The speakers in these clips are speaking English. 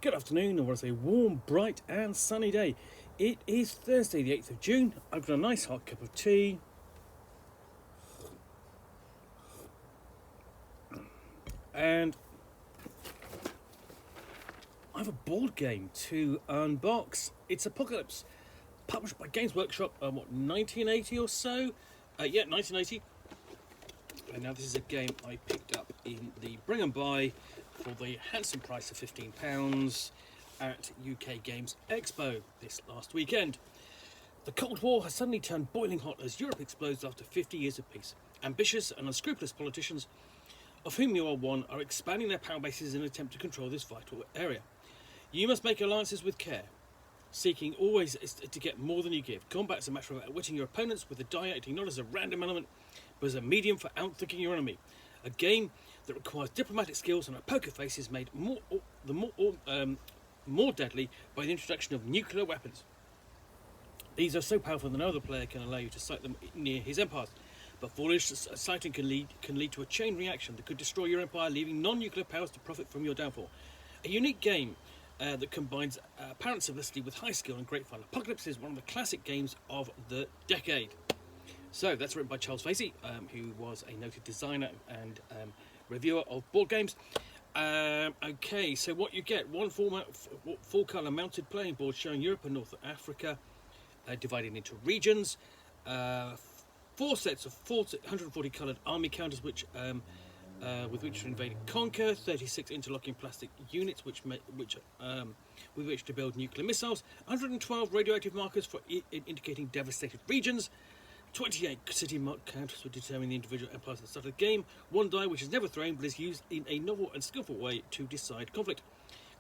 Good afternoon, or was a warm, bright and sunny day. It is Thursday the 8th of June. I've got a nice hot cup of tea. And I have a board game to unbox. It's Apocalypse, published by Games Workshop, 1980 or so? 1980. And now this is a game I picked up in the Bring and Buy for the handsome price of £15 at UK Games Expo this last weekend. The Cold War has suddenly turned boiling hot as Europe explodes after 50 years of peace. Ambitious and unscrupulous politicians, of whom you are one, are expanding their power bases in an attempt to control this vital area. You must make alliances with care, seeking always to get more than you give. Combat is a matter of outwitting your opponents, with the die acting not as a random element, but as a medium for outthinking your enemy. A game that requires diplomatic skills and a poker face is made more deadly by the introduction of nuclear weapons. These are so powerful that no other player can allow you to sight them near his empires. But foolish sighting can lead to a chain reaction that could destroy your empire, leaving non-nuclear powers to profit from your downfall. A unique game that combines apparent simplicity with high skill and great fun. Apocalypse is one of the classic games of the decade. So that's written by Charles Vasey, who was a noted designer and reviewer of board games. Okay, so what you get: one full colour mounted playing board showing Europe and North Africa divided into regions. 4 sets of 140 coloured army counters, with which to invade and conquer. 36 interlocking plastic units, with which to build nuclear missiles. 112 radioactive markers for indicating devastated regions. 28 city mark counters to determine the individual empires at the start of the game. 1 die, which is never thrown, but is used in a novel and skillful way to decide conflict.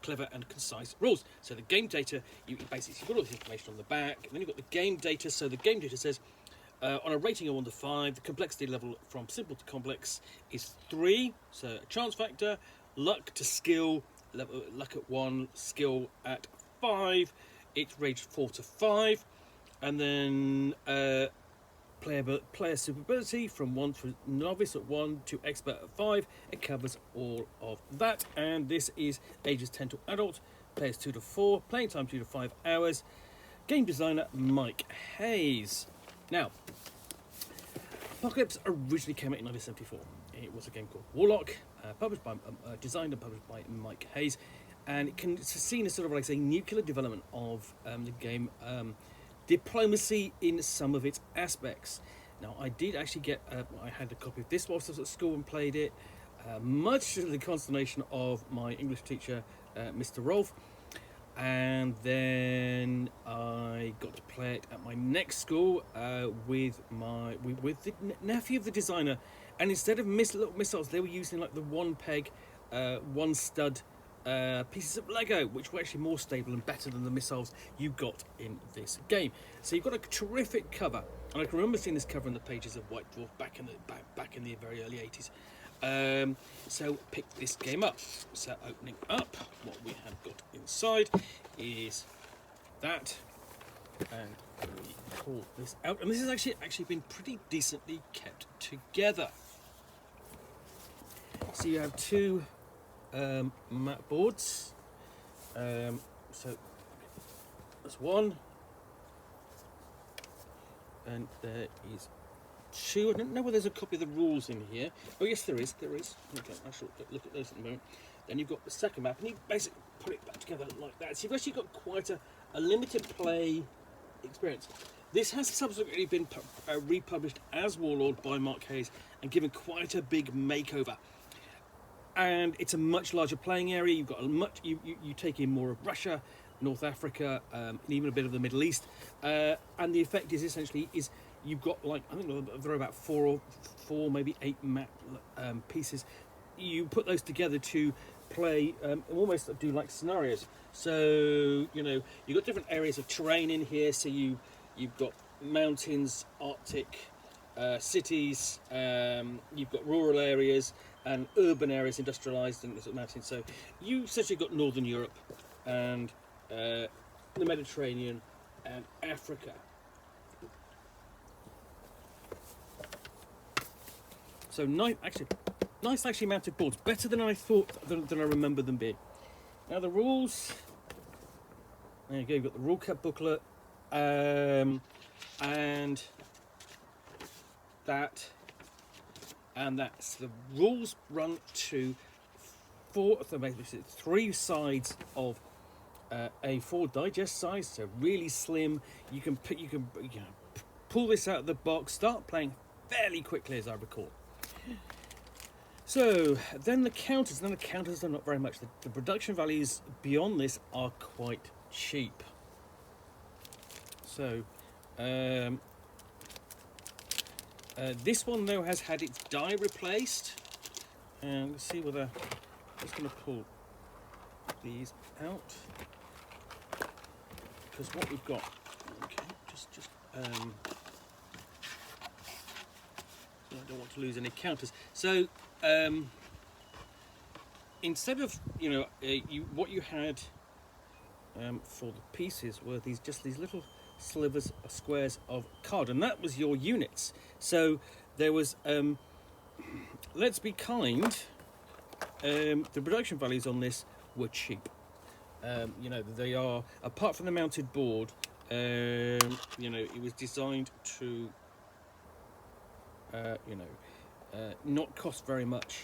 Clever and concise rules. So the game data, you've got all this information on the back, and then you've got the game data. So the game data says, on a rating of 1 to 5, the complexity level from simple to complex is 3. So chance factor, luck to skill, luck at 1, skill at 5. It's rated 4 to 5. And then player superability from 1 for novice at 1 to expert at 5. It covers all of that. And this is ages 10 to adult, players 2 to 4, playing time 2 to 5 hours. Game designer Mike Hayes. Now, Apocalypse originally came out in 1974. It was a game called Warlord, designed and published by Mike Hayes, and it's seen as sort of like a nuclear development of the game, diplomacy in some of its aspects. Now, I did actually get, I had a copy of this whilst I was at school and played it, much to the consternation of my English teacher, Mr. Rolfe. And then I got to play it at my next school with the nephew of the designer, and instead of little missiles, they were using like the 1 peg, 1 stud pieces of Lego, which were actually more stable and better than the missiles you got in this game. So you've got a terrific cover, and I can remember seeing this cover in the pages of White Dwarf back in the very early 80s. So pick this game up. So opening up, what we have got inside is that, and we pull this out, and this has actually been pretty decently kept together. So you have 2 mat boards. So there's 1, and there is 2. I don't know whether there's a copy of the rules in here. Oh yes, there is. Okay, I shall look at those in a moment. Then you've got the second map, and you basically put it back together like that. So you've actually got quite a limited play experience. This has subsequently been republished as Warlord by Mark Hayes and given quite a big makeover. And it's a much larger playing area. You've got you take in more of Russia, North Africa, and even a bit of the Middle East. And the effect is essentially you've got, like, I think there are about 4 maybe 8 map pieces. You put those together to play, almost do like scenarios. So, you've got different areas of terrain in here. So you've got mountains, Arctic, cities, you've got rural areas and urban areas, industrialised and mountains. So you essentially got Northern Europe and the Mediterranean and Africa. So nice actually mounted boards, better than I thought, than I remember them being. Now the rules. There you go. You've got the rule cap booklet, and that's the rules run to three sides of A4 digest size, so really slim. You can pull this out of the box, start playing fairly quickly, as I recall. So then the counters are not very much. The production values beyond this are quite cheap. So this one though has had its die replaced, and let's see whether I'm just going to pull these out, because what we've got, okay, I don't want to lose any counters. So instead of what you had for the pieces were these little slivers or squares of card, and that was your units. So there was let's be kind, the production values on this were cheap. They are, apart from the mounted board, it was designed to not cost very much.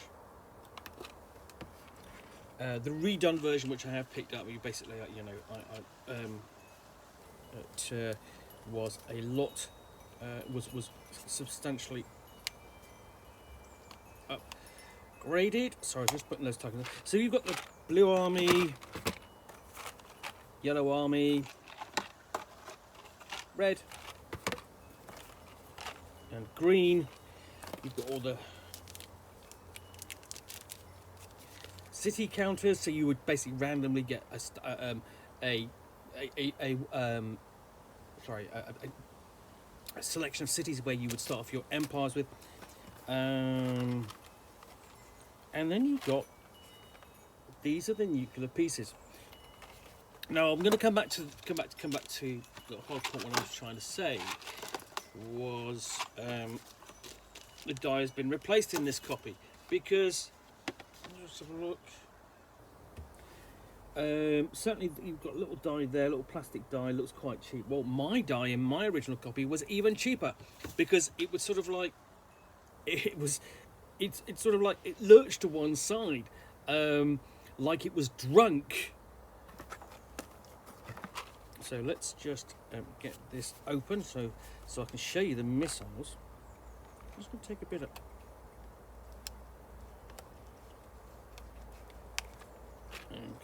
The redone version, which I have picked up, you basically, it was a lot, was substantially upgraded. Sorry, just putting those tokens. So you've got the blue army, yellow army, red, and green. You've got all the city counters, so you would basically randomly get a selection of cities where you would start off your empires with, and then you've got, these are the nuclear pieces. Now I'm going to come back to the whole point. What I was trying to say was the die has been replaced in this copy, because let's have a look. Certainly you've got a little die there, little plastic die, looks quite cheap. Well, my die in my original copy was even cheaper, because it was sort of like it's sort of like it lurched to one side, like it was drunk. So let's just get this open so I can show you the missiles. I'm just going to take a bit of.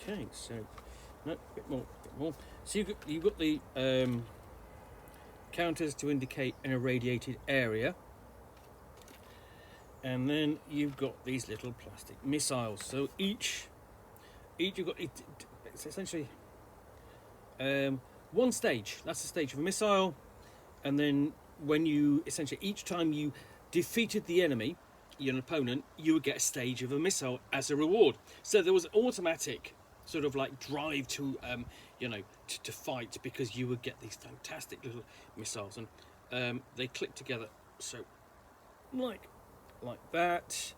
Okay, so no, a bit more. So you've got the counters to indicate an irradiated area, and then you've got these little plastic missiles. So each you've got it's essentially one stage. That's the stage of a missile, and then when you essentially each time you defeated the enemy, your opponent, you would get a stage of a missile as a reward. So there was automatic sort of like drive to to fight, because you would get these fantastic little missiles, and they click together, so like that.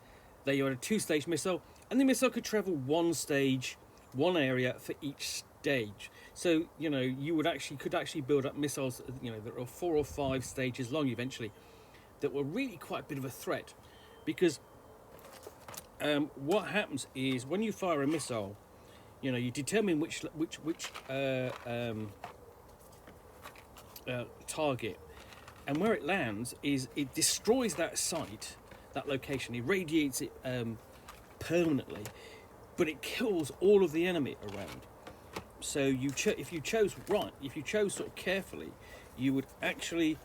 There you had a two-stage missile, and the missile could travel one stage, one area for each stage. So you could actually build up missiles that are 4 or 5 stages long eventually, that were really quite a bit of a threat, because what happens is when you fire a missile, you determine which target, and where it lands is it destroys that site, that location, irradiates it permanently, but it kills all of the enemy around. So if you chose sort of carefully, you would actually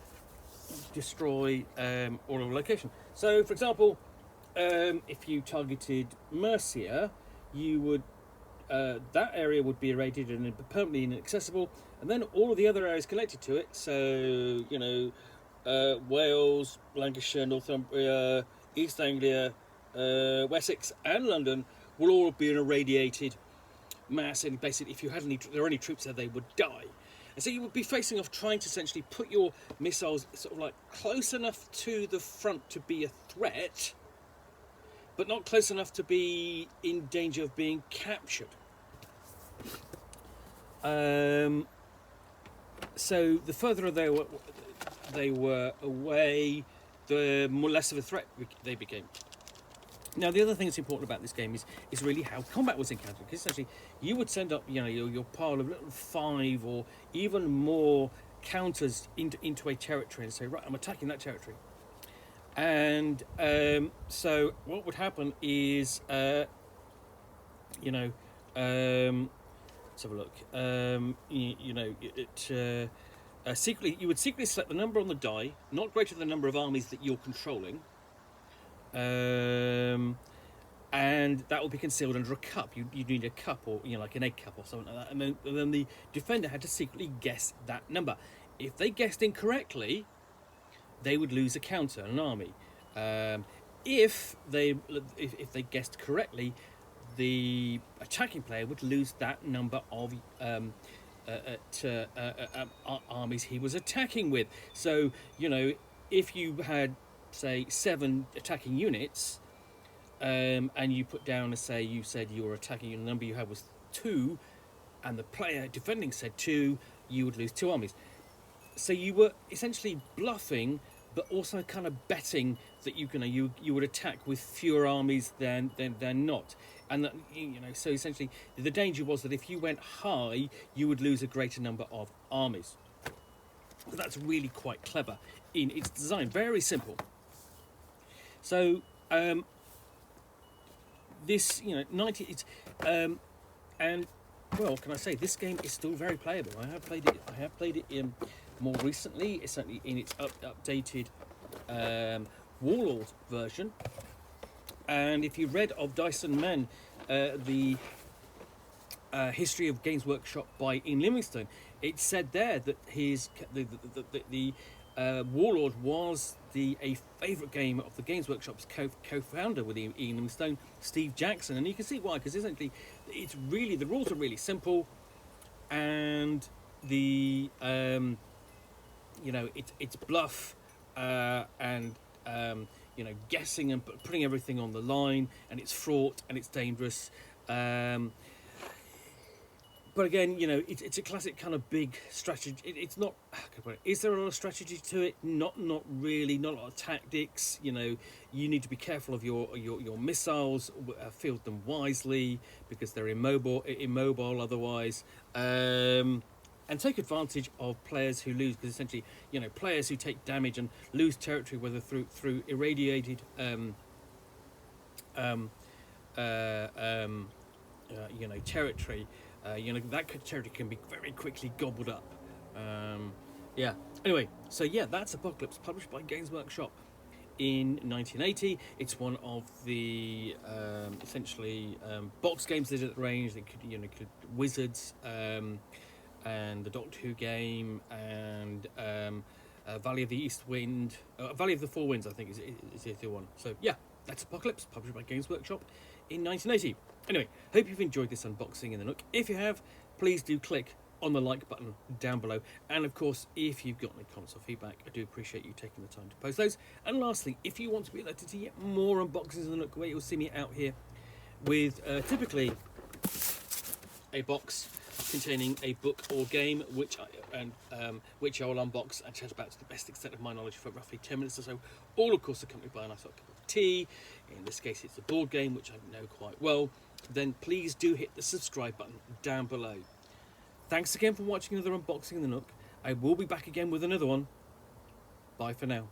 destroy all of the location. So, for example, if you targeted Mercia, you would that area would be irradiated and permanently inaccessible, and then all of the other areas connected to it. So Wales, Lancashire, Northumbria, East Anglia, Wessex, and London will all be an irradiated mass, and basically if there are any troops there, they would die. And so you would be facing off trying to essentially put your missiles sort of like close enough to the front to be a threat, but not close enough to be in danger of being captured. So the further they were away, the more less of a threat they became. Now, the other thing that's important about this game is really how combat was encountered. Because essentially, you would send up, your pile of little 5 or even more counters into a territory and say, right, I'm attacking that territory. And so what would happen is, let's have a look. Secretly, you would secretly select the number on the die, not greater than the number of armies that you're controlling. And that will be concealed under a cup. You need a cup, or like an egg cup or something like that. And then the defender had to secretly guess that number. If they guessed incorrectly, they would lose a counter, an army. If they guessed correctly, the attacking player would lose that number of armies he was attacking with. So if you had, say, 7 attacking units, and you put down, say, you said you were attacking, and the number you had was 2, and the player defending said 2, you would lose 2 armies. So you were essentially bluffing, but also kind of betting that you would attack with fewer armies than not. And that, so essentially the danger was that if you went high, you would lose a greater number of armies. But that's really quite clever in its design, very simple. So this, 90, it's and well, can I say this game is still very playable. I have played it in more recently. It's certainly in its updated Warlord version. And if you read of Dyson Men, the history of Games Workshop by Ian Livingstone, it said there that the Warlord was a favourite game of the Games Workshop's co-founder with Ian Livingstone, Steve Jackson, and you can see why, because essentially the rules are really simple, and the it's bluff and guessing and putting everything on the line, and it's fraught and it's dangerous. But again, it's a classic kind of big strategy. It's not. Is there a lot of strategy to it? Not really. Not a lot of tactics. You need to be careful of your missiles. Field them wisely because they're immobile otherwise. And take advantage of players who lose, because essentially, players who take damage and lose territory, whether through irradiated territory. That territory can be very quickly gobbled up. Anyway, so that's Apocalypse, published by Games Workshop in 1980. It's one of the essentially box games they did at the range. They could Wizards, and the Doctor Who game, and Valley of the East Wind, Valley of the Four Winds, I think is the other one. So that's Apocalypse, published by Games Workshop in 1980. Anyway, hope you've enjoyed this unboxing in the Nook. If you have, please do click on the like button down below. And of course, if you've got any comments or feedback, I do appreciate you taking the time to post those. And lastly, if you want to be alerted to yet more unboxings in the Nook, where you'll see me out here with typically a box containing a book or game, which I will unbox and chat about to the best extent of my knowledge for roughly 10 minutes or so, all of course accompanied by a nice hot cup of tea. In this case, it's a board game, which I know quite well. Then please do hit the subscribe button down below. Thanks again for watching another unboxing in the Nook. I will be back again with another one. Bye for now.